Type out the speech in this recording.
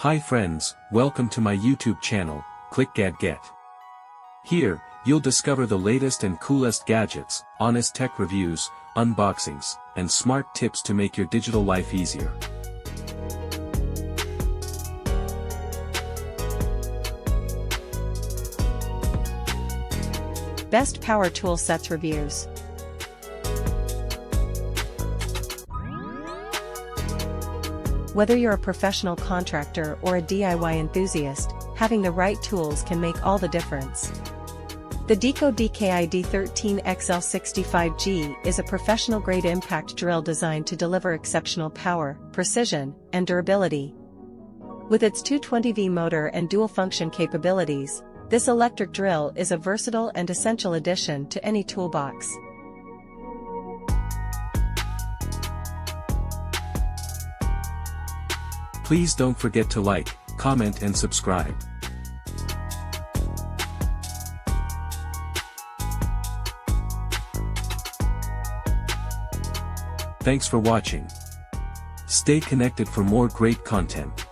Hi friends, welcome to my YouTube channel, clickgatget. Here, you'll discover the latest and coolest gadgets, honest tech reviews, unboxings, and smart tips to make your digital life easier. Best Power Tool Sets Reviews. Whether you're a professional contractor or a DIY enthusiast, having the right tools can make all the difference. The DKID 13XL65G is a professional-grade impact drill designed to deliver exceptional power, precision, and durability. With its 220V motor and dual-function capabilities, this electric drill is a versatile and essential addition to any toolbox. Please don't forget to like, comment and subscribe. Thanks for watching. Stay connected for more great content.